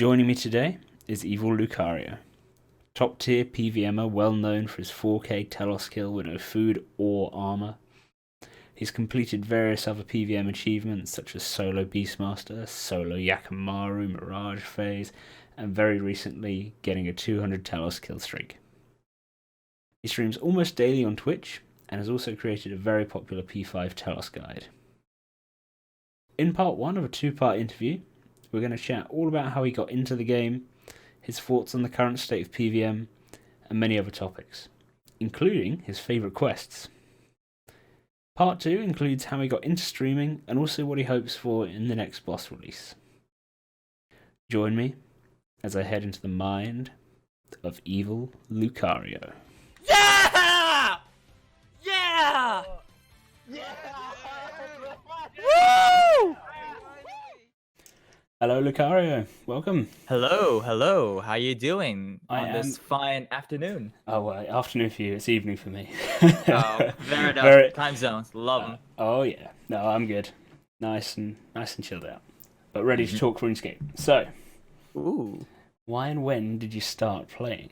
Joining me today is Evil Lucario, top tier PvMer well known for his 4K Telos kill with no food or armor. He's completed various other PvM achievements such as Solo Beastmaster, Solo Yakamaru, Mirage Phase, and very recently getting a 200 Telos kill streak. He streams almost daily on Twitch and has also created a very popular P5 Telos guide. In part 1 of a 2-part interview, we're going to chat all about how he got into the game, his thoughts on the current state of PvM, and many other topics, including his favourite quests. Part 2 includes how he got into streaming and also what he hopes for in the next boss release. Join me as I head into the mind of Evil Lucario. Yeah! Yeah! Yeah! Woo! Hello Lucario, welcome. Hello. How you doing this fine afternoon? Oh well, afternoon for you, it's evening for me. Oh, fair enough. Time zones, love them. Oh yeah, no, I'm good. Nice and chilled out, but ready to talk RuneScape. So, Ooh. why and when did you start playing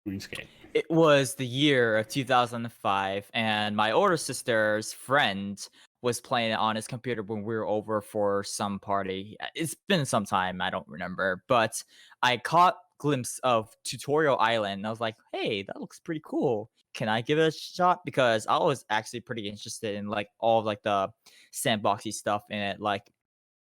RuneScape? It was the year of 2005, and my older sister's friend was playing it on his computer when we were over for some party. It's been some time, I don't remember, but I caught glimpse of Tutorial Island, and I was like, hey, that looks pretty cool. Can I give it a shot? Because I was actually pretty interested in like all of like the sandboxy stuff in it. Like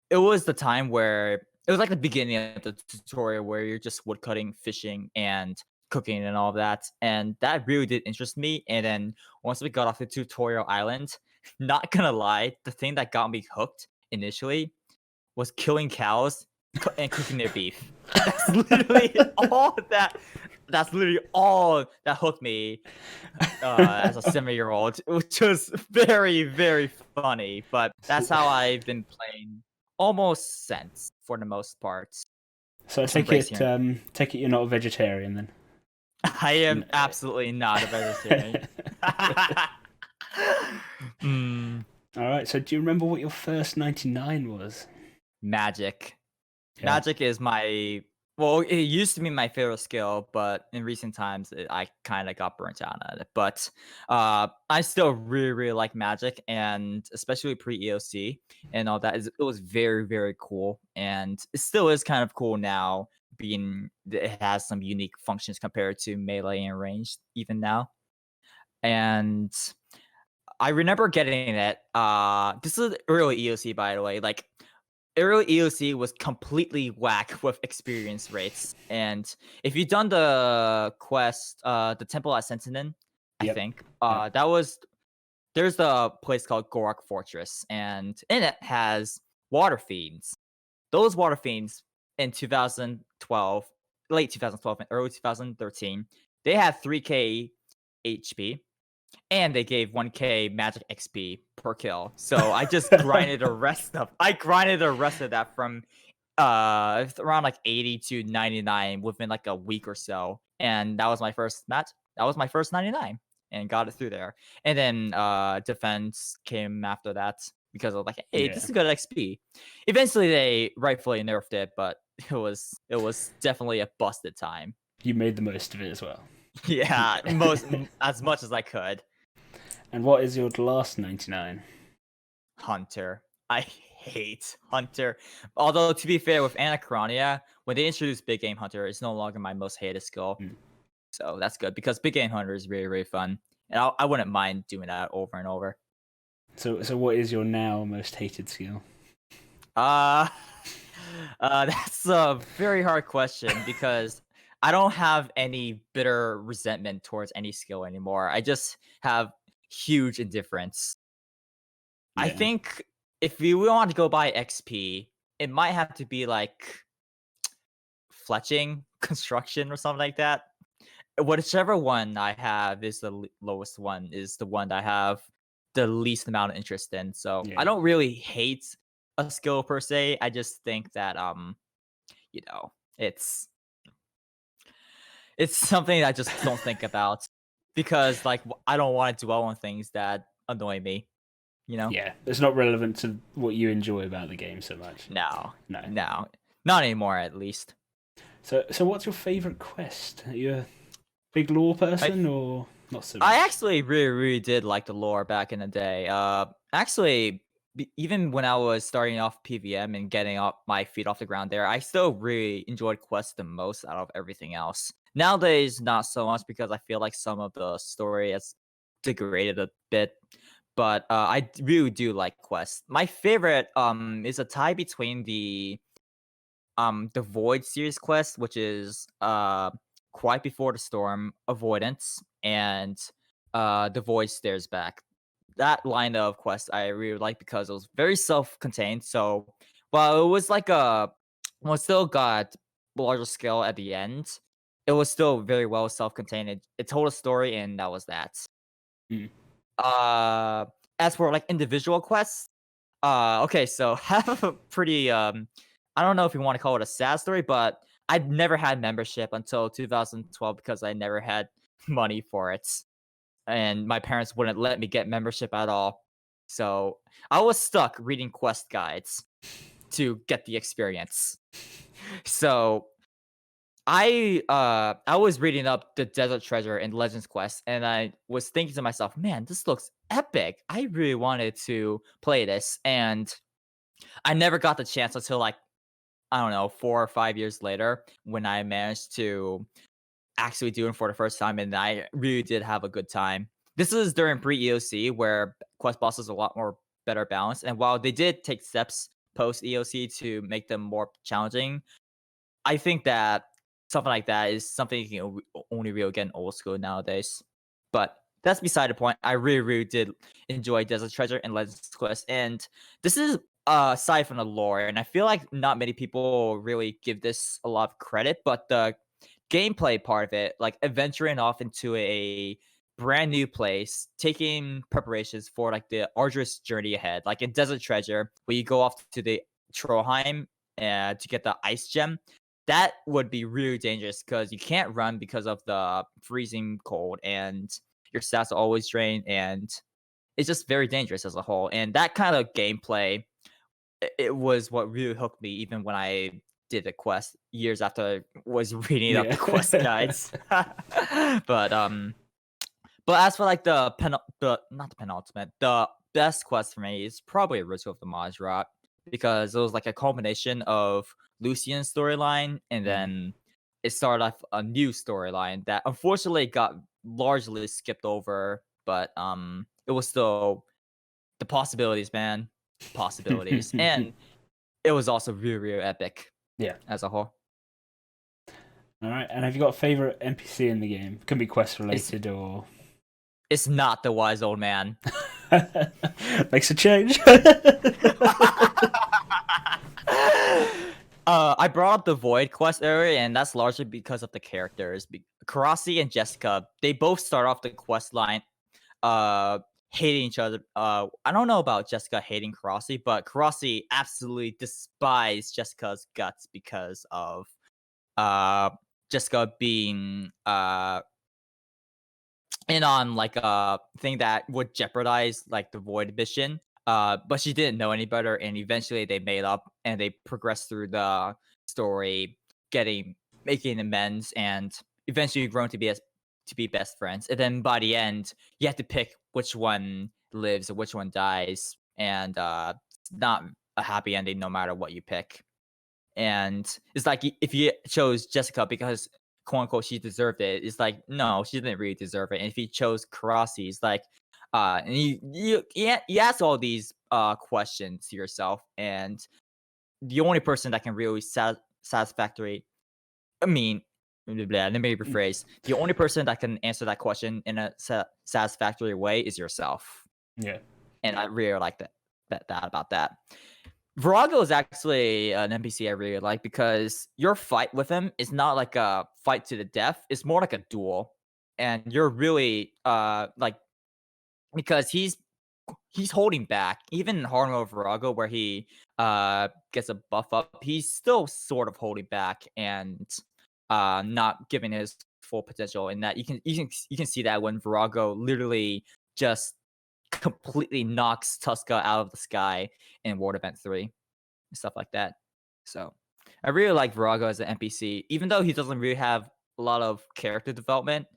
it was the time where it was like the beginning of the tutorial where you're just woodcutting, fishing, and cooking and all of that. And that really did interest me. And then once we got off the tutorial island, not gonna lie, the thing that got me hooked initially was killing cows and cooking their beef. That's literally all that. That's literally all that hooked me as a 7-year-old, which was very, very funny. But that's how I've been playing almost since, for the most part. So I take it you're not a vegetarian then? I am absolutely not a vegetarian. Alright, so do you remember what your first 99 was? Magic. Yeah. Magic is my... Well, it used to be my favorite skill, but in recent times, I kind of got burnt out on it. But I still really, really like Magic, and especially pre-EOC and all that. It was very, very cool. And it still is kind of cool now, being it has some unique functions compared to melee and range even now. And I remember getting it. This is early EOC, by the way. Like, early EOC was completely whack with experience rates. And if you've done the quest, the Temple at Sentinel, I think, that was... There's the place called Gorak Fortress, and in it has water fiends. Those water fiends in 2012, late 2012 and early 2013, they had 3k HP, and they gave 1k magic XP per kill. So I just grinded the rest of that from around like 80 to 99 within like a week or so. And that was my first match. That was my first 99 and got it through there. And then defense came after that because of like, hey, this is good XP. Eventually they rightfully nerfed it, but it was definitely a busted time. You made the most of it as well. Yeah, as much as I could. And what is your last 99? Hunter. I hate Hunter. Although, to be fair, with Anachronia, when they introduced Big Game Hunter, it's no longer my most hated skill. So that's good, because Big Game Hunter is really, really fun. And I wouldn't mind doing that over and over. So what is your now most hated skill? That's a very hard question, because I don't have any bitter resentment towards any skill anymore. I just have huge indifference. I think if we want to go by XP, it might have to be like fletching, construction, or something like that. Whichever one I have is the lowest one, is the one that I have the least amount of interest in. So I don't really hate a skill per se. I just think that it's something I just don't think about, because like I don't want to dwell on things that annoy me. Yeah, it's not relevant to what you enjoy about the game so much. No, not anymore, at least. So what's your favorite quest? Are you a big lore person or not so much? I actually really did like the lore back in the day. Actually, even when I was starting off PVM and getting up my feet off the ground there, I still really enjoyed quests the most out of everything else. Nowadays, not so much because I feel like some of the story has degraded a bit. But really do like quests. My favorite is a tie between the Void series quest, which is Quiet Before the Storm, Avoidance, and the Void Stares Back. That line of quests I really like because it was very self-contained. So while it was like well, it still got larger scale at the end, it was still very well self-contained. It told a story, and that was that. Mm. Uh, as for like individual quests, okay, so have a pretty I don't know if you want to call it a sad story, but I'd never had membership until 2012 because I never had money for it. And my parents wouldn't let me get membership at all. So I was stuck reading quest guides to get the experience. So I was reading up the Desert Treasure and Legends Quest, and I was thinking to myself, man, this looks epic. I really wanted to play this, and I never got the chance until like I don't know, 4 or 5 years later when I managed to actually do it for the first time, and I really did have a good time. This is during pre-EOC where quest bosses are a lot more better balanced, and while they did take steps post EOC to make them more challenging, I think that something like that is something you can only really get in old school nowadays. But that's beside the point. I really did enjoy Desert Treasure and Legends Quest, and this is aside from the lore, and I feel like not many people really give this a lot of credit, but the gameplay part of it, like adventuring off into a brand new place, taking preparations for like the arduous journey ahead, like in Desert Treasure, where you go off to the Trollheim to get the ice gem. That would be really dangerous because you can't run because of the freezing cold, and your stats are always drained, and it's just very dangerous as a whole. And that kind of gameplay, it was what really hooked me, even when I did the quest years after I was reading up Yeah. the quest guides. but as for like the not the penultimate, the best quest for me is probably Ritual of the Majrat because it was like a culmination of Lucian's storyline, and then it started off a new storyline that unfortunately got largely skipped over, but it was still the possibilities, man, possibilities, and it was also really epic Yeah. as a whole. All right. And have you got a favorite NPC in the game? Can be quest It's related or it's not the wise old man. makes a change. I brought up the Void quest area, and that's largely because of the characters. Karasi and Jessica, they both start off the quest line hating each other. I don't know about Jessica hating Karasi, but Karasi absolutely despised Jessica's guts because of uh Jessica being in on like a thing that would jeopardize like the Void mission. But she didn't know any better, and eventually they made up and they progressed through the story, making amends, and eventually grown to be best friends. And then by the end, you have to pick which one lives and which one dies, and it's not a happy ending no matter what you pick. And it's like if you chose Jessica because quote unquote she deserved it, it's like no, she didn't really deserve it. And if you chose Karasi, it's like and you ask all these questions to yourself, and the only person that can really satisfactory I mean blah, blah, let me rephrase. The only person that can answer that question in a satisfactory way is yourself. Yeah. And I really like that about that. Virago is actually an NPC I really like because your fight with him is not like a fight to the death. It's more like a duel, and you're really like because he's holding back. Even in hard mode Virago, where he gets a buff up, he's still sort of holding back and not giving his full potential. And that you can see that when Virago literally just completely knocks Tuska out of the sky in World Event 3 and stuff like that. So I really like Virago as an NPC, even though he doesn't really have a lot of character development.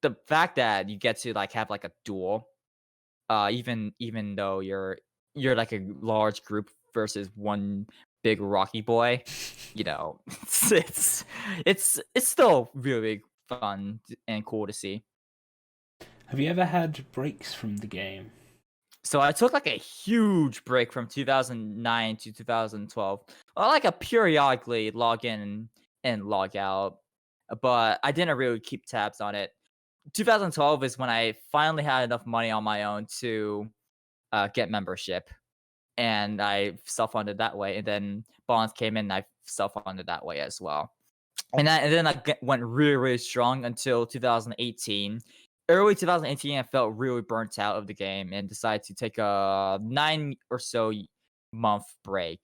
The fact that you get to like have like a duel, even though you're like a large group versus one big rocky boy, you know, it's still really fun and cool to see. Have you ever had breaks from the game? So I took like a huge break from 2009 to 2012. I like a periodically log in and log out, but I didn't really keep tabs on it. 2012 is when I finally had enough money on my own to get membership, and I self-funded that way. And then bonds came in, and I self-funded that way as well. And then went really, really strong until 2018. Early 2018, I felt really burnt out of the game and decided to take a 9 or so month break.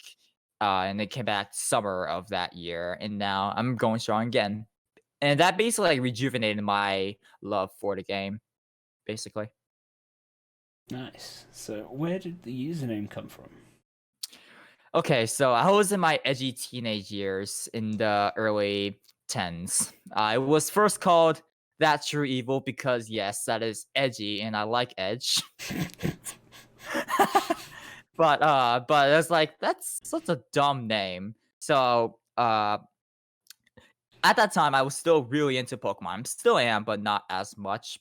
And then came back summer of that year, and now I'm going strong again. And that basically like rejuvenated my love for the game, basically. Nice. So, where did the username come from? Okay, so I was in my edgy teenage years in the early 10s. I was first called That's True Evil because, yes, that is edgy and I like edge. But it's like, that's such a dumb name. So, at that time, I was still really into Pokemon. Still am, but not as much.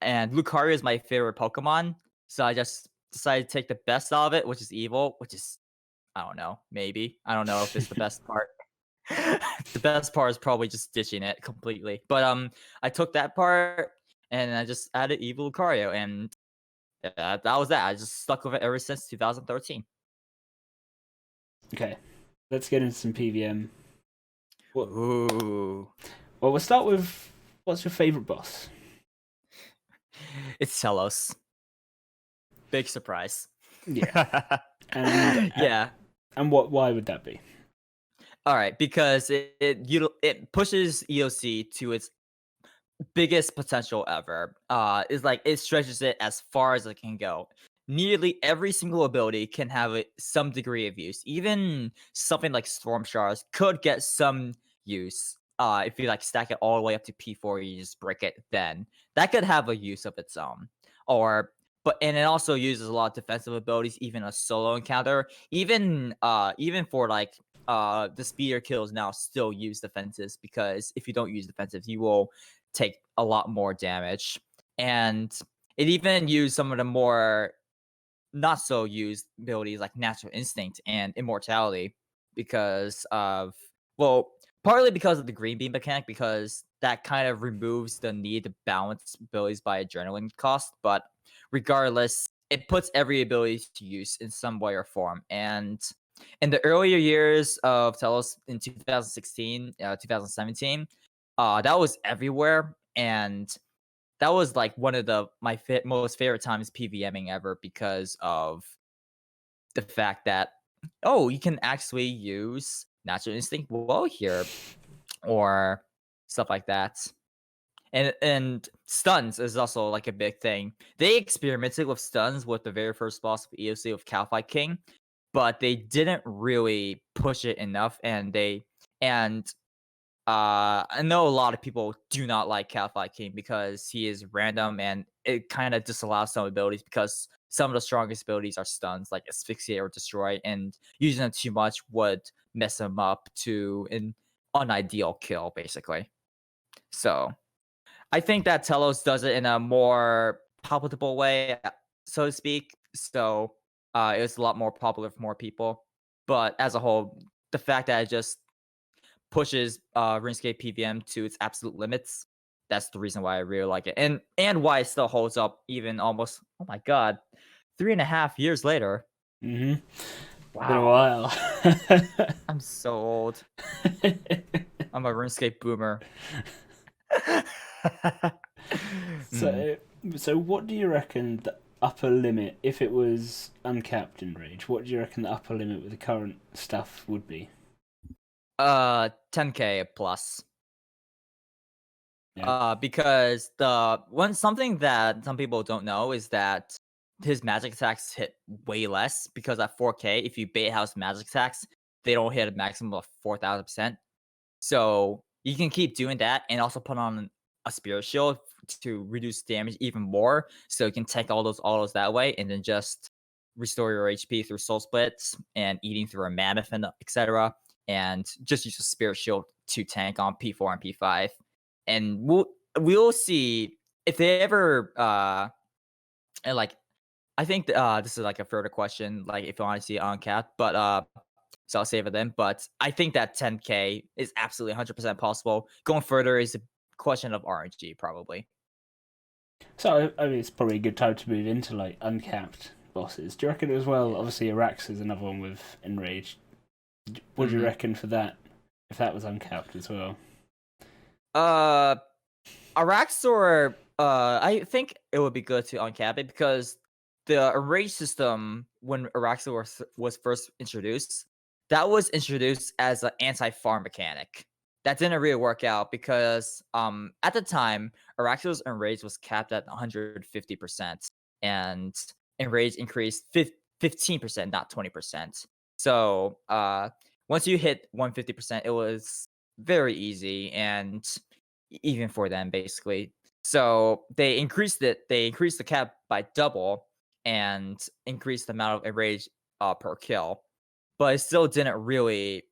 And Lucario is my favorite Pokemon. So I just decided to take the best out of it, which is evil, which is I don't know, maybe. I don't know if it's the best part. The best part is probably just ditching it completely. But I took that part and I just added Evil Lucario, and that was that. I just stuck with it ever since 2013. Okay, let's get into some PvM. Ooh. Well, we'll start with what's your favorite boss? It's Telos. Big surprise. Yeah. And yeah. And why would that be? All right, because it pushes EOC to its biggest potential ever. Is like it stretches it as far as it can go. Nearly every single ability can have some degree of use. Even something like Storm Shards could get some use. If you like stack it all the way up to P4, you just break it. Then that could have a use of its own. And it also uses a lot of defensive abilities. Even a solo encounter, even for like the speeder kills now still use defenses, because if you don't use defensives, you will take a lot more damage. And it even used some of the more not so used abilities like Natural Instinct and Immortality because of, well, partly because of the green beam mechanic, because that kind of removes the need to balance abilities by adrenaline cost. But regardless, it puts every ability to use in some way or form. And in the earlier years of Telos in 2016, 2017, that was everywhere. And that was like one of my most favorite times PVMing ever, because of the fact that, oh, you can actually use Natural Instinct well here, or stuff like that. And stuns is also like a big thing. They experimented with stuns with the very first boss of EOC of Calphi King, but they didn't really push it enough. And I know a lot of people do not like Calphi King because he is random, and it kind of disallows some abilities, because some of the strongest abilities are stuns, like Asphyxiate or Destroy, and using it too much would mess him up to an unideal kill, basically. So I think that Telos does it in a more palatable way, so to speak. So it's a lot more popular for more people. But as a whole, the fact that it just pushes RuneScape PvM to its absolute limits, that's the reason why I really like it. And why it still holds up even almost, oh my god, 3.5 years later. Mm-hmm. Wow. Been a while. I'm so old. I'm a RuneScape boomer. So what do you reckon the upper limit, if it was Uncapped Enrage, what do you reckon the upper limit with the current stuff would be? 10k plus. Yeah. Because something that some people don't know is that his magic attacks hit way less, because at 4k, if you bait house magic attacks, they don't hit a maximum of 4,000%. So you can keep doing that and also put on a spirit shield to reduce damage even more. So you can take all those autos that way and then just restore your HP through soul splits and eating through a mammoth and etc. And just use a spirit shield to tank on P4 and P5. And we'll see if they ever and like I think this is like a further question, like if you want to see Uncapped, but so I'll save it then. But I think that 10K is absolutely 100% possible. Going further is a question of RNG, probably. So I mean, it's probably a good time to move into like uncapped bosses. Do you reckon as well? Obviously, Arax is another one with Enrage. What do you reckon for that? If that was uncapped as well? Araxor, I think it would be good to uncap it because the Enrage system, when Araxor was first introduced, that was introduced as an anti-farm mechanic. That didn't really work out because at the time, Araxor's Enrage was capped at 150%, and Enrage increased 15%, not 20%. So once you hit 150%, it was very easy, and even for them, basically. So they increased it. They increased the cap by double and increased the amount of enrage per kill, but it still didn't really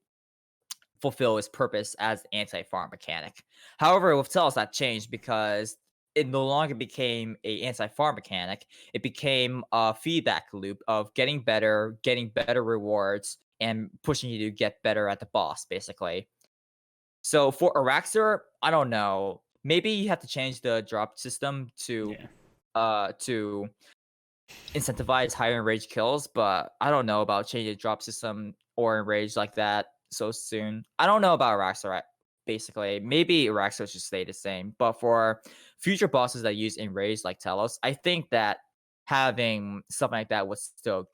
fulfill its purpose as anti-farm mechanic. However, with Telos that changed because it no longer became a anti-farm mechanic. It became a feedback loop of getting better rewards, and pushing you to get better at the boss, basically. So for Araxor, I don't know. Maybe you have to change the drop system to incentivize higher enrage kills, but I don't know about changing the drop system or enrage like that so soon. I don't know about Araxor, basically. Maybe Araxor should stay the same, but for future bosses that use enrage like Telos, I think that having something like that would still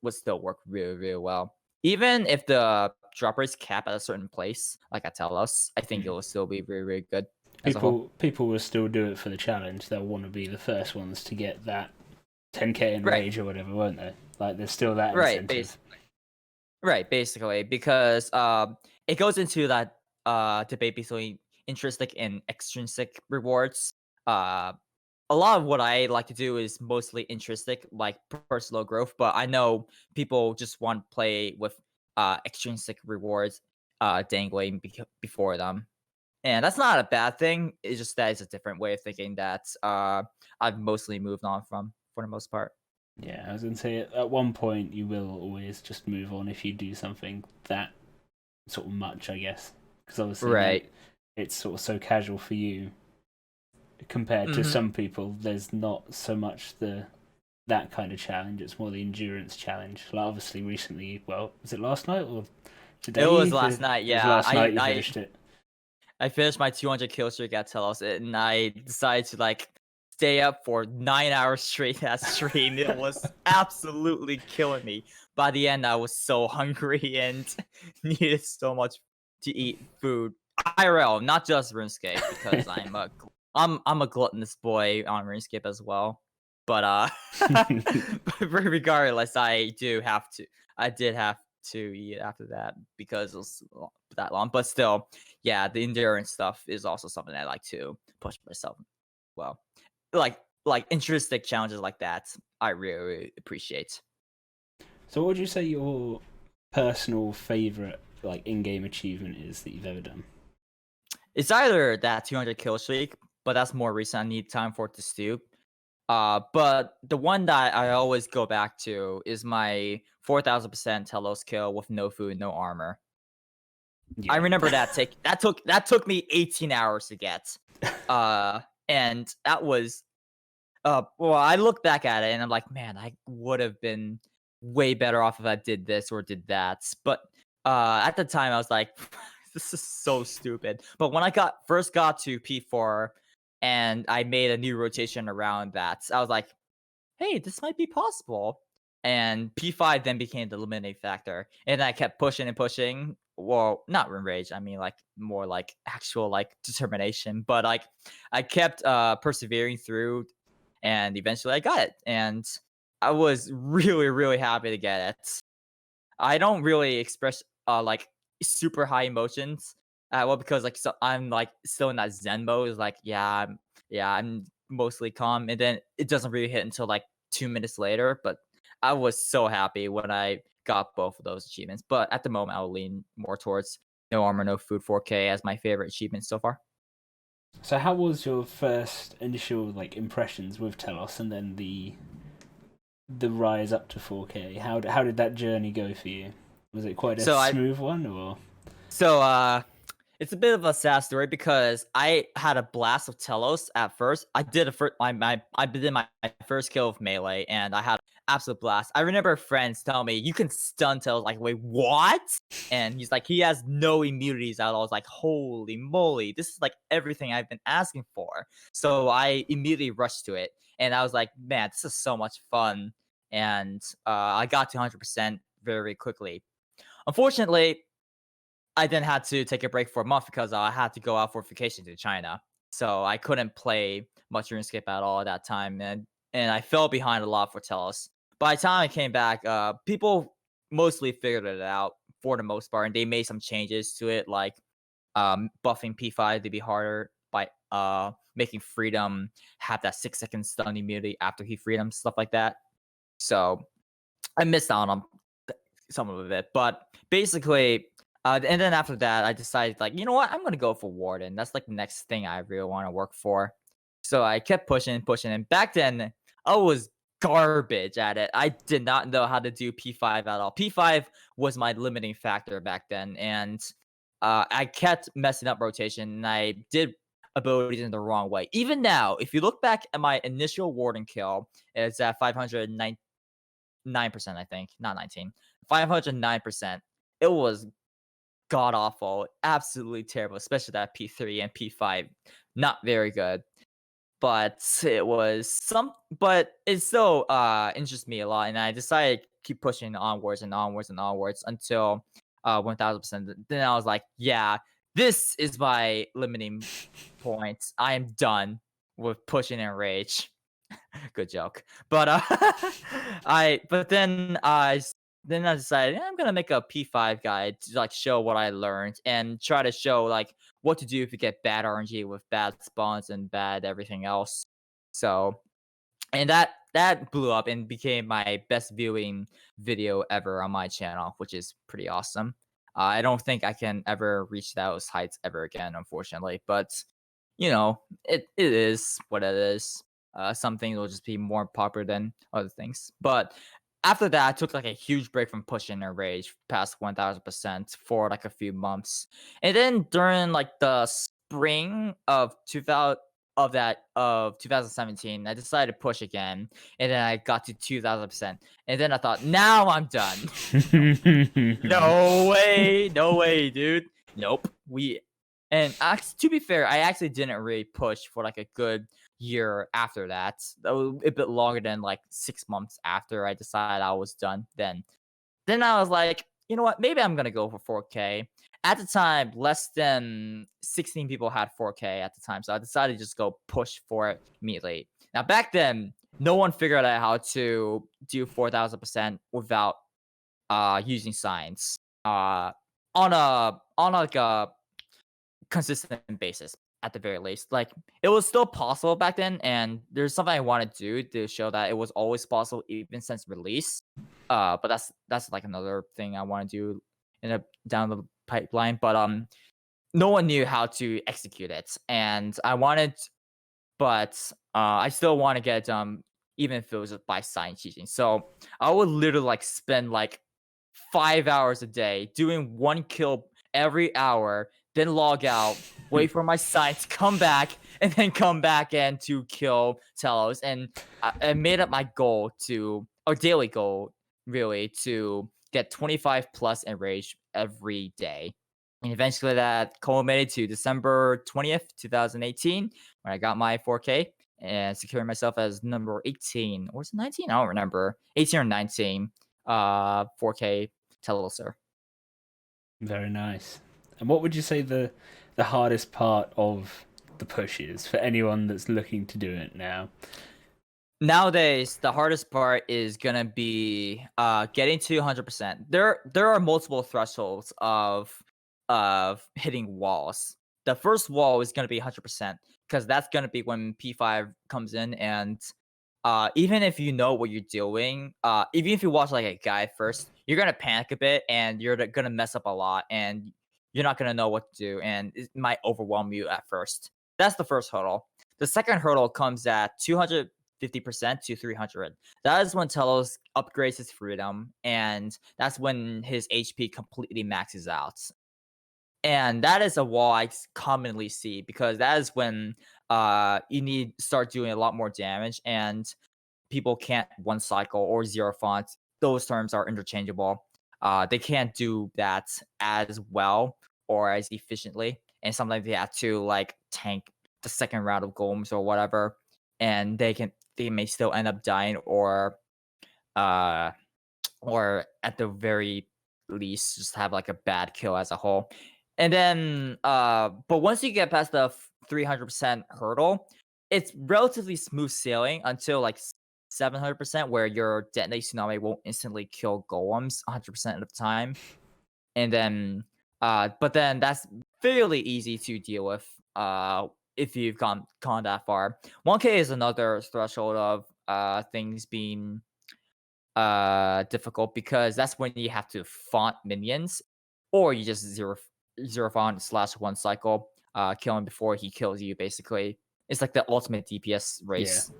would still work really, really well. Even if the drop rates cap at a certain place, like at Telos, I think it will still be very, very good as a whole. People will still do it for the challenge. They'll want to be the first ones to get that 10k in Right. rage or whatever, won't they? Like there's still that Right. incentive. Right, basically, because it goes into that debate between intrinsic and extrinsic rewards. A lot of what I like to do is mostly intrinsic, like personal growth, but I know people just want to play with extrinsic rewards dangling before them. And that's not a bad thing. It's just that it's a different way of thinking that I've mostly moved on from for the most part. Yeah, I was going to say at one point you will always just move on if you do something that sort of much, I guess, because obviously Right. it's sort of so casual for you compared to some people. There's not so much that kind of challenge. It's more the endurance challenge. Like obviously recently, well, was it last night or today? It was last night, It was yeah. last night you finished it. I finished my 200 kill streak at Telos, and I decided to like stay up for 9 hours straight that stream. It was absolutely killing me. By the end, I was so hungry and needed so much to eat food. IRL, not just RuneScape, because I'm a gluttonous boy on RuneScape as well. But regardless, I did have to eat after that because it was that long. But still, yeah, the endurance stuff is also something I like to push myself. Well, like intrinsic challenges like that, I really, really appreciate. So, what would you say your personal favorite like in-game achievement is that you've ever done? It's either that 200 kill streak, but that's more recent. I need time for it to stew. But the one that I always go back to is my 4,000% Telos kill with no food, no armor. Yeah. I remember that took me 18 hours to get. And that was well, I look back at it and I'm like, man, I would have been way better off if I did this or did that. But at the time I was like, this is so stupid. But when I first got to P4 and I made a new rotation around that, I was like, hey, this might be possible. And P5 then became the limiting factor. And I kept pushing and pushing. Well, not rune rage. I mean, like more like actual like determination. But like I kept persevering through, and eventually I got it. And I was really, really happy to get it. I don't really express like super high emotions. Well, because like so I'm like still in that Zen mode. It's like I'm mostly calm, and then it doesn't really hit until like 2 minutes later. But I was so happy when I got both of those achievements. But at the moment, I'll lean more towards No Armor, No Food 4K as my favorite achievement so far. So how was your first initial like impressions with Telos, and then the rise up to 4K? How did that journey go for you? Was it quite a So I smooth one, or? so it's a bit of a sad story because I had a blast with Telos at first. I did a first I did my first kill of melee and I had absolute blast. I remember friends telling me you can stun Telos. Like, wait, what? And he's like, he has no immunities at all. I was like, holy moly, this is like everything I've been asking for. So I immediately rushed to it and I was like, man, this is so much fun. And I got to 100% very quickly. Unfortunately, I then had to take a break for a month because I had to go out for vacation to China. So I couldn't play much RuneScape at all at that time, and I fell behind a lot for Telos. By the time I came back, people mostly figured it out for the most part, and they made some changes to it, like buffing P5 to be harder by making Freedom have that 6 second stun immunity after he Freedom, stuff like that. So I missed out on some of it, but basically, and then after that, I decided like, you know what, I'm gonna go for Warden. That's like the next thing I really want to work for. So I kept pushing, pushing, and back then I was garbage at it. I did not know how to do P5 at all. P5 was my limiting factor back then, and I kept messing up rotation, and I did abilities in the wrong way. Even now, if you look back at my initial Warden kill, it's at 509 9%, I think, not 19. 509%. It was god awful, absolutely terrible, especially that P3 and P5. Not very good. But it still interests me a lot, and I decided to keep pushing onwards and onwards and onwards until 1000%. Then I was like, yeah, this is my limiting point. I am done with pushing and rage. Good joke. But I but then I decided I'm gonna make a P5 guide to like show what I learned and try to show like what to do if you get bad RNG with bad spawns and bad everything else. So and that blew up and became my best viewing video ever on my channel, which is pretty awesome. I don't think I can ever reach those heights ever again, unfortunately. But it is what it is. Some things will just be more popular than other things. But after that, I took like a huge break from pushing and rage past 1000% for like a few months, and then during like the spring of 2017, I decided to push again, and then I got to 2000%, and then I thought, now I'm done. No way, no way, dude. Nope. To be fair, I actually didn't really push for like a good year after that. That was a bit longer than like 6 months after I decided I was done. Then I was like, you know what? Maybe I'm gonna go for 4K. At the time, less than 16 people had 4K at the time, so I decided to just go push for it immediately. Now back then, no one figured out how to do 4000% without using science on like a consistent basis at the very least. Like it was still possible back then, and there's something I want to do to show that it was always possible even since release. But that's like another thing I want to do in a down the pipeline. But no one knew how to execute it, and I still want to get it done, even if it was by science cheating. So I would literally like spend like 5 hours a day doing one kill every hour, then log out, wait for my science, come back, and then come back and to kill Telos. And I made up my goal or daily goal, really, to get 25 plus enrage every day. And eventually that culminated to December 20th, 2018, when I got my 4K and securing myself as number 18. Or was it 19? I don't remember. 18 or 19 4K Teloser. Very nice. And what would you say the hardest part of the push is for anyone that's looking to do it now? Nowadays, the hardest part is gonna be getting to 100%. There are multiple thresholds of hitting walls. The first wall is gonna be 100% because that's gonna be when P5 comes in, and even if you know what you're doing, even if you watch like a guide first, you're gonna panic a bit and gonna mess up a lot, and you're not gonna know what to do, and it might overwhelm you at first. That's the first hurdle. The second hurdle comes at 250% to 300. That is when Telos upgrades his freedom, and that's when his HP completely maxes out. And that is a wall I commonly see because that is when you need start doing a lot more damage, and people can't one cycle or zero font. Those terms are interchangeable. They can't do that as well or as efficiently, and sometimes they have to like tank the second round of golems or whatever, and they may still end up dying uh or at the very least just have like a bad kill as a whole. And then but once you get past the 300% hurdle, it's relatively smooth sailing until like 700% where your detonate tsunami won't instantly kill golems 100% of the time. And then but then that's fairly easy to deal with if you've gone that far. 1k is another threshold of things being difficult because that's when you have to font minions, or you just zero font slash one cycle, kill him before he kills you. Basically, it's like the ultimate DPS Yeah. race.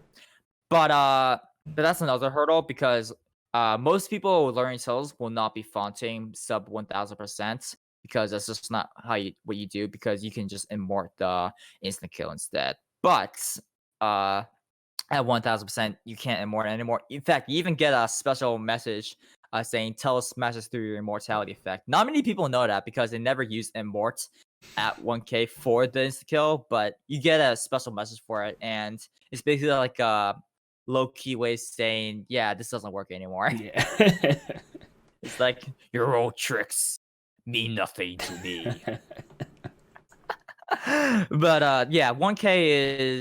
But that's another hurdle because most people learning Souls will not be fonting sub 1000% because that's just not what you do, because you can just immort the instant kill instead. But uh at 1000%, you can't immort anymore. In fact, you even get a special message saying Telos smashes through your immortality effect. Not many people know that because they never use immort at 1k for the insta kill, but you get a special message for it, and it's basically like a low-key way saying, yeah, this doesn't work anymore. Yeah. It's like, your old tricks mean nothing to me. But yeah, 1k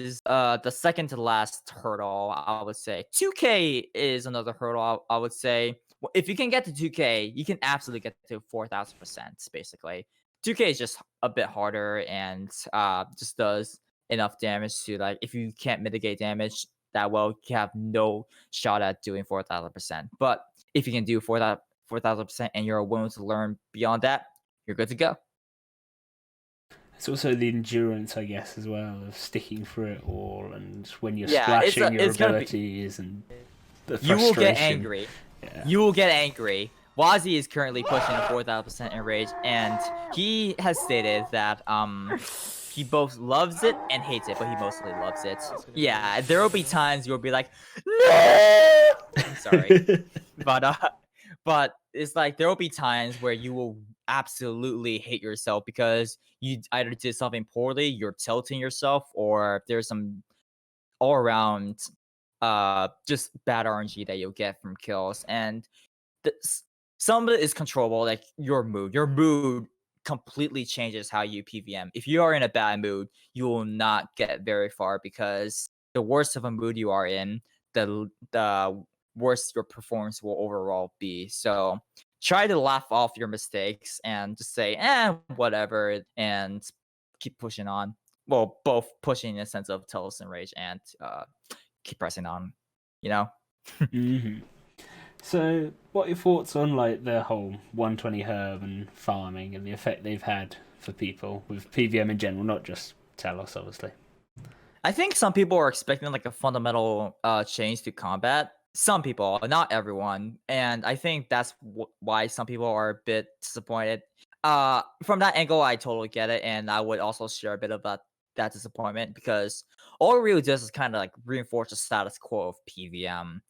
is the second to last hurdle, I would say. 2k is another hurdle, I would say. If you can get to 2k, you can absolutely get to 4000%, basically. 2k is just a bit harder and just does enough damage to, like, if you can't mitigate damage that well, you have no shot at doing 4000%. But if you can do 4000% and you're willing to learn beyond that, you're good to go. It's also the endurance, I guess, as well, of sticking through it all, and when you're Yeah, splashing your it's gonna be. abilities and the You will get frustration. angry. Yeah. You will get angry. Wazi is currently pushing a 4000% enrage, and he has stated that he both loves it and hates it, but he mostly loves it. Yeah, there will be times you'll be like, no. Sorry, but it's like there will be times where you will absolutely hate yourself because you either did something poorly, you're tilting yourself, or there's some all around just bad RNG that you'll get from kills. And some of it is controllable, like your mood. Your mood completely changes how you PvM. If you are in a bad mood, you will not get very far because the worse of a mood you are in, the worse your performance will overall be. So try to laugh off your mistakes and just say, whatever, and keep pushing on. Well, both pushing in a sense of Telos Enrage and keep pressing on, you know? Mm-hmm. So, what are your thoughts on like the whole 120 herb and farming and the effect they've had for people with PvM in general, not just Telos, obviously? I think some people are expecting like a fundamental change to combat. Some people, not everyone, and I think that's why some people are a bit disappointed. From that angle, I totally get it, and I would also share a bit of that disappointment because all it really does is kind of like reinforce the status quo of PvM,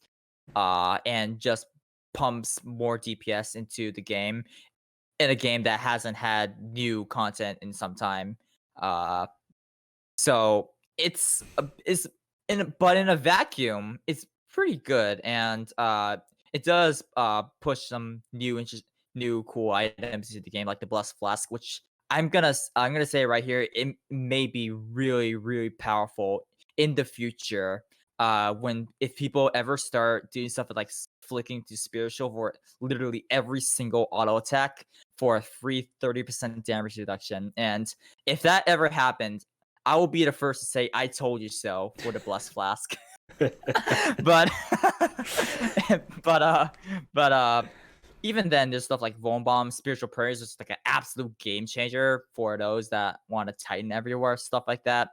and just pumps more DPS into the game in a game that hasn't had new content in some time. Uh, so it's but in a vacuum, it's pretty good, and it does push some new cool items into the game, like the Blessed Flask, which I'm gonna say right here, it may be really powerful in the future. if people ever start doing stuff like flicking to spiritual for literally every single auto attack for a free 30% damage reduction. And if that ever happened, I will be the first to say I told you so for the Blessed Flask. but but even then, there's stuff like Von Bomb, Spiritual Prayers, which is like an absolute game changer for those that want to tighten everywhere, stuff like that.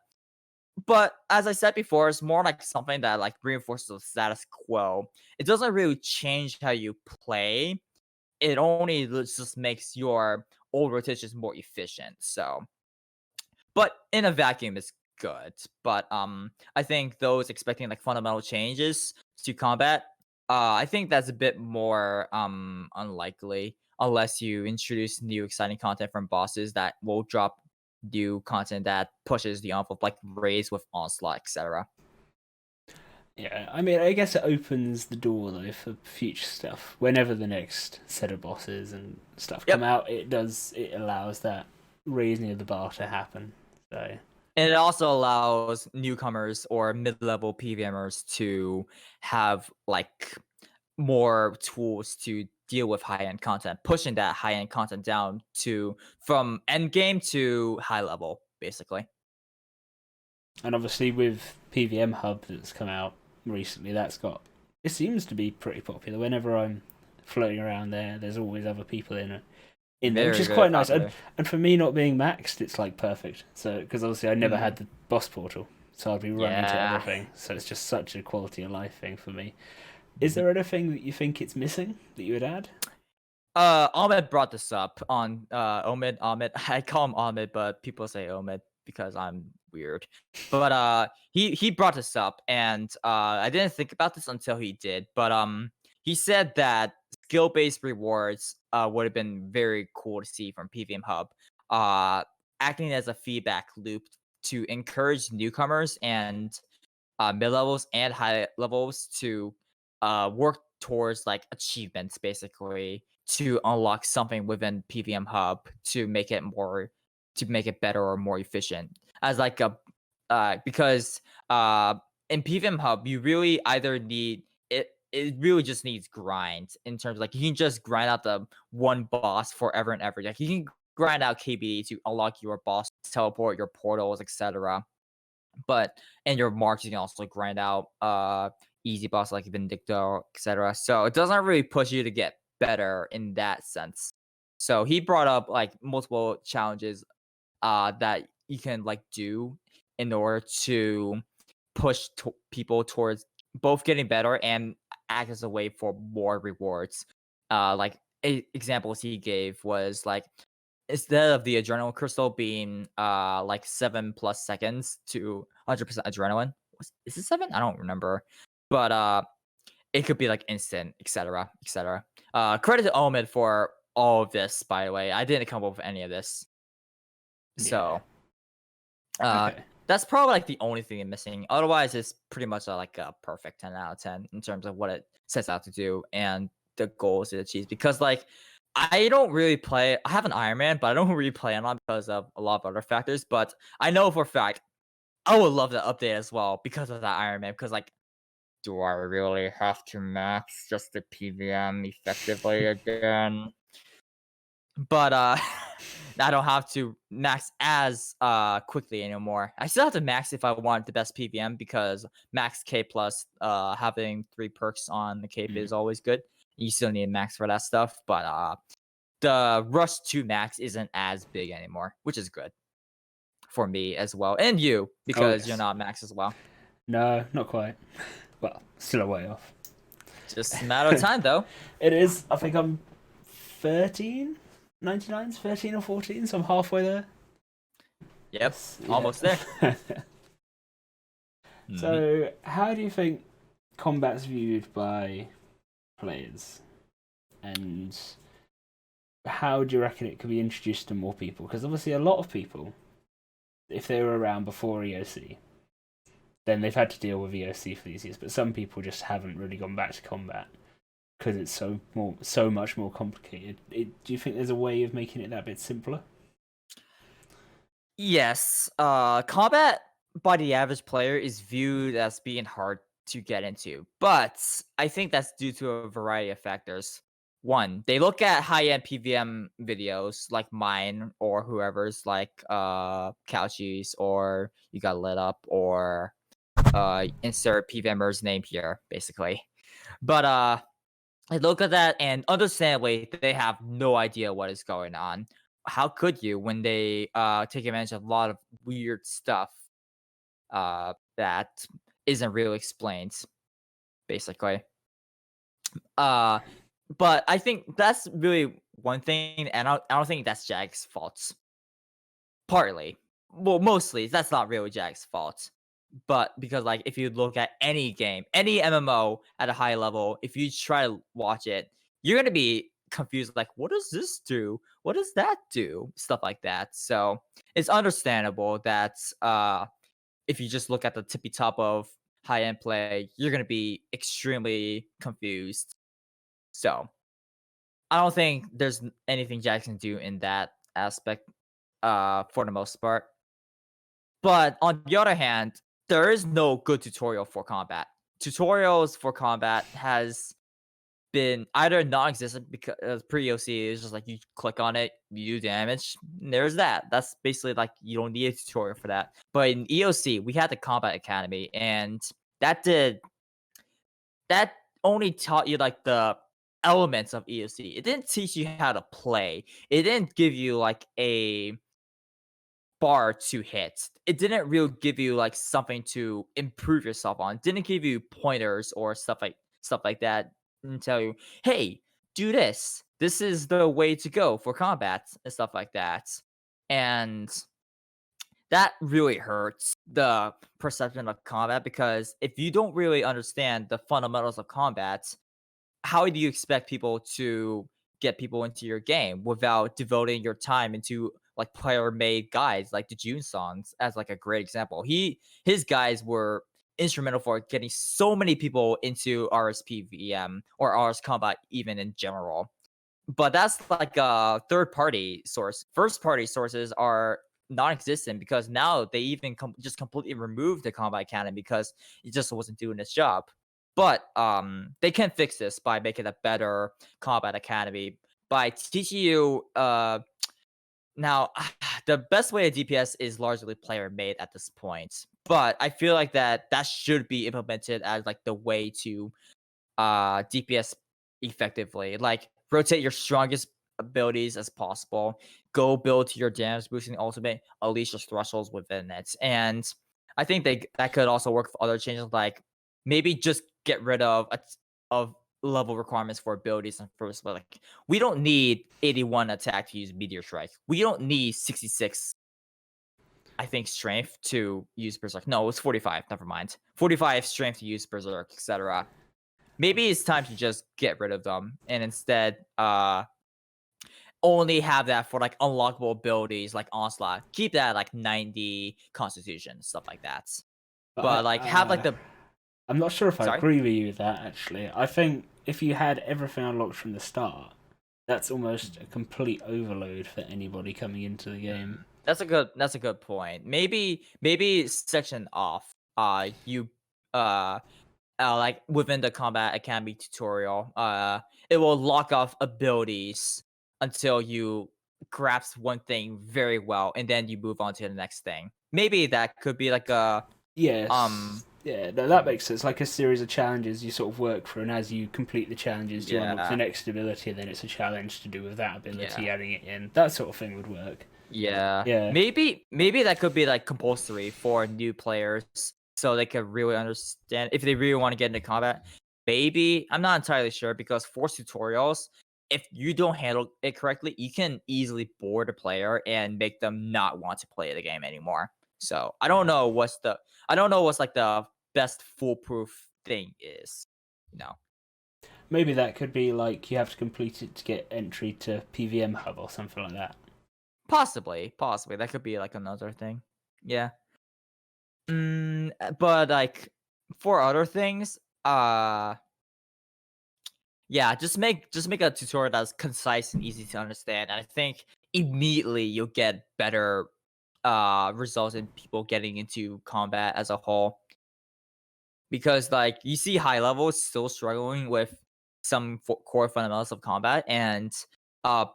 But as I said before, it's more like something that like reinforces the status quo. It doesn't really change how you play. It only just makes your old rotations more efficient. So, but in a vacuum, it's good. But I think those expecting like fundamental changes to combat, I think that's a bit more unlikely unless you introduce new exciting content from bosses that will drop new content that pushes the envelope, like raids with onslaught, etc. Yeah, I mean, I guess it opens the door though for future stuff. Whenever the next set of bosses and stuff come Yep. out, it allows that raising of the bar to happen. So And it also allows newcomers or mid-level PVMers to have like more tools to deal with high-end content, pushing that high-end content down to from end game to high level, basically. and obviously with PvM Hub that's come out recently, it seems to be pretty popular. Whenever I'm floating around there, there's always other people in there, which Very, is very quite nice. popular. And for me, not being maxed, it's like perfect. So because obviously I never had Mm, the boss portal, so I'd be running to yeah. everything. So it's just such a quality of life thing for me. Is there anything that you think it's missing that you would add? Ahmed brought this up on Ahmed. I call him Ahmed, but people say Ahmed because I'm weird. But he brought this up, and I didn't think about this until he did. But he said that skill based rewards would have been very cool to see from PvM Hub, acting as a feedback loop to encourage newcomers and mid levels and high levels to work towards like achievements basically to unlock something within PvM Hub to make it better or more efficient as like a because in PvM Hub you really either need it really just needs grind in terms of like you can just grind out the one boss forever and ever. Like you can grind out KBD to unlock your boss, teleport your portals, etc. But and your marks you can also grind out easy boss like Vindicto, etc. So it doesn't really push you to get better in that sense. So he brought up like multiple challenges that you can like do in order to push people towards both getting better and act as a way for more rewards. Like examples he gave was like instead of the adrenaline crystal being like 7+ seconds to 100% adrenaline, is it 7? I don't remember, but it could be like instant, etc., etc. Credit to Omid for all of this, by the way. I didn't come up with any of this, Yeah. so uh, Okay. that's probably like the only thing I'm missing. Otherwise, it's pretty much like a perfect 10 out of 10 in terms of what it sets out to do and the goals it achieves. Because like I don't really play. I have an Iron Man, but I don't really play on because of a lot of other factors. But I know for a fact I would love to update as well because of that Iron Man. Because like, do I really have to max just the PVM effectively again? But I don't have to max as quickly anymore. I still have to max if I want the best PVM because max K plus having 3 perks on the cape Mm. is always good. You still need max for that stuff, but the rush to max isn't as big anymore, which is good for me as well. And you, Oh because you're yes. not max as well. No, not quite. Well, still a way off. Just a matter of time though. It is. I think I'm 13. 99's 13 or 14, so I'm halfway there. Yep, Yes, almost there. yeah. Mhm. So, how do you think combat's viewed by players, and how do you reckon it could be introduced to more people? Because obviously, a lot of people, if they were around before EOC, then they've had to deal with EOC for these years. But some people just haven't really gone back to combat because it's so much more complicated. Do you think there's a way of making it that bit simpler? Yes, combat by the average player is viewed as being hard to get into. But I think that's due to a variety of factors. One, they look at high-end PVM videos like mine or whoever's, like Couchies or You Got Lit Up or insert PVMer's name here, basically. But I look at that and understandably they have no idea what is going on. How could you when they take advantage of a lot of weird stuff that isn't really explained, basically. Uh but I think that's really one thing, and I don't think that's Jack's fault. Partly. Well, mostly, that's not really Jack's fault. But because, like, if you look at any game, any MMO at a high level, if you try to watch it, you're gonna be confused, like, what does this do? What does that do? Stuff like that. So it's understandable that if you just look at the tippy top of high end play, you're gonna be extremely confused. So I don't think there's anything Jack can do in that aspect, for the most part. But on the other hand, there is no good tutorial for combat. Tutorials for combat has been either non-existent because pre-OC is just like you click on it, you do damage. There's that. That's basically like you don't need a tutorial for that. But in EOC, we had the Combat Academy, and that only taught you like the elements of EOC. It didn't teach you how to play. It didn't give you like a bar to hit. It didn't really give you like something to improve yourself on. It didn't give you pointers or stuff like that and tell you, "Hey, do this. This is the way to go for combat," and stuff like that. And that really hurts the perception of combat because if you don't really understand the fundamentals of combat, how do you expect people to get people into your game without devoting your time into like player made guides like the June songs as like a great example. His guides were instrumental for getting so many people into RSPVM or RS combat even in general. But that's like a third party source. First party sources are non-existent because now they even just completely removed the combat academy because it just wasn't doing its job. But they can fix this by making a better combat academy by teaching you now the best way to DPS is largely player made at this point. But I feel like that should be implemented as like the way to DPS effectively. Like rotate your strongest abilities as possible. Go build to your damage boosting ultimate, unleash your thresholds within it. And I think that could also work for other changes, like maybe just get rid of level requirements for abilities and first. But like we don't need 81 attack to use Meteor Strike. We don't need 66. I think strength to use Berserk. No, it's 45. Never mind. 45 strength to use Berserk, etc. Maybe it's time to just get rid of them and instead only have that for like unlockable abilities like Onslaught. Keep that at like 90 Constitution, stuff like that. But like have like the I'm not sure if I sorry? agree with you with that, actually. I think if you had everything unlocked from the start, that's almost a complete overload for anybody coming into the game. That's a good point. Maybe section off you like within the Combat Academy tutorial, it will lock off abilities until you grasp one thing very well and then you move on to the next thing. Maybe that could be like a Yes. Yeah, that makes sense. Like a series of challenges you sort of work through, and as you complete the challenges, you unlock the next ability, and then it's a challenge to do with that ability, adding it in. That sort of thing would work. Yeah. Yeah. Maybe that could be like compulsory for new players so they could really understand if they really want to get into combat. Maybe I'm not entirely sure because for tutorials, if you don't handle it correctly, you can easily bore the player and make them not want to play the game anymore. So I don't know what's like the best foolproof thing is. Maybe that could be like you have to complete it to get entry to PvM Hub or something like that. Possibly. That could be like another thing. Yeah. But like for other things, yeah, just make a tutorial that's concise and easy to understand. And I think immediately you'll get better results in people getting into combat as a whole. because like you see high levels still struggling with some core fundamentals of combat, and uh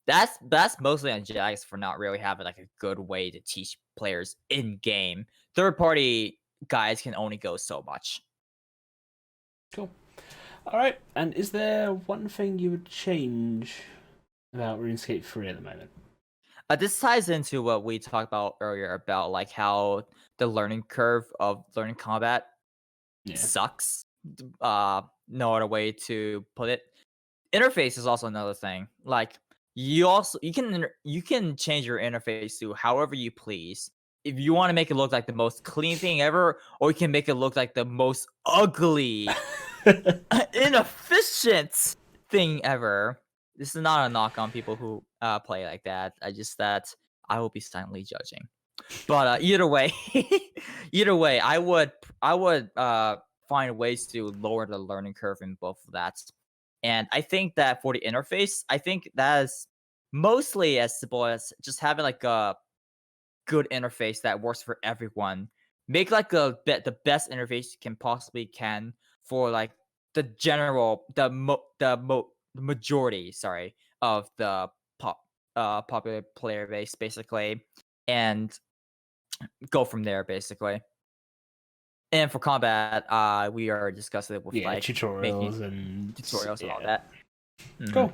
that's mostly on Jax for not really having like a good way to teach players in game. Third party guys can only go so much. Cool. All right. And is there one thing you would change about RuneScape 3 at the moment? This ties into what we talked about earlier about like how the learning curve of learning combat Yeah. sucks. No other way to put it. Interface is also another thing. Like you can change your interface to however you please. If you want to make it look like the most clean thing ever, or you can make it look like the most ugly, inefficient thing ever. This is not a knock on people who play like that. I will be silently judging. But either way, either way, I would find ways to lower the learning curve in both of that. And I think that for the interface, I think that is mostly as simple as just having like a good interface that works for everyone. Make like the best interface you can possibly can for like the general the majority, sorry, of the popular player base basically, and go from there basically. And for combat, we are discussing it with Yeah, like making tutorials and tutorials and all yeah. that. Cool.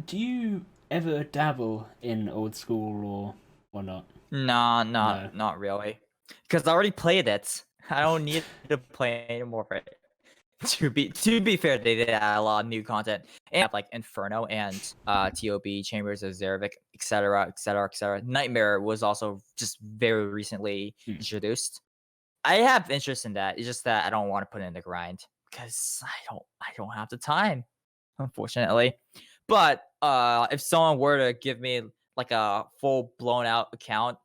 Do you ever dabble in old school or not? No, No. not really. Because I already played it. I don't need to play anymore for it. To be fair, they did add a lot of new content. And have like Inferno and TOB, Chambers of Zervik, etc., etc., etc. Nightmare was also just very recently introduced. I have interest in that. It's just that I don't want to put in the grind because I don't have the time, unfortunately. But if someone were to give me like a full blown out account,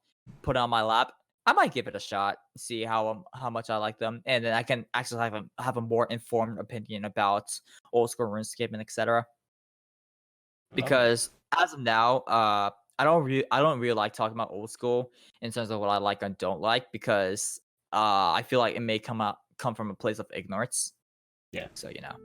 put it on my lap, I might give it a shot, see how much I like them, and then I can actually have a more informed opinion about old school RuneScape and etc. Lovely. Because as of now, I don't really like talking about old school in terms of what I like and don't like because I feel like it may come from a place of ignorance. Yeah. So you know.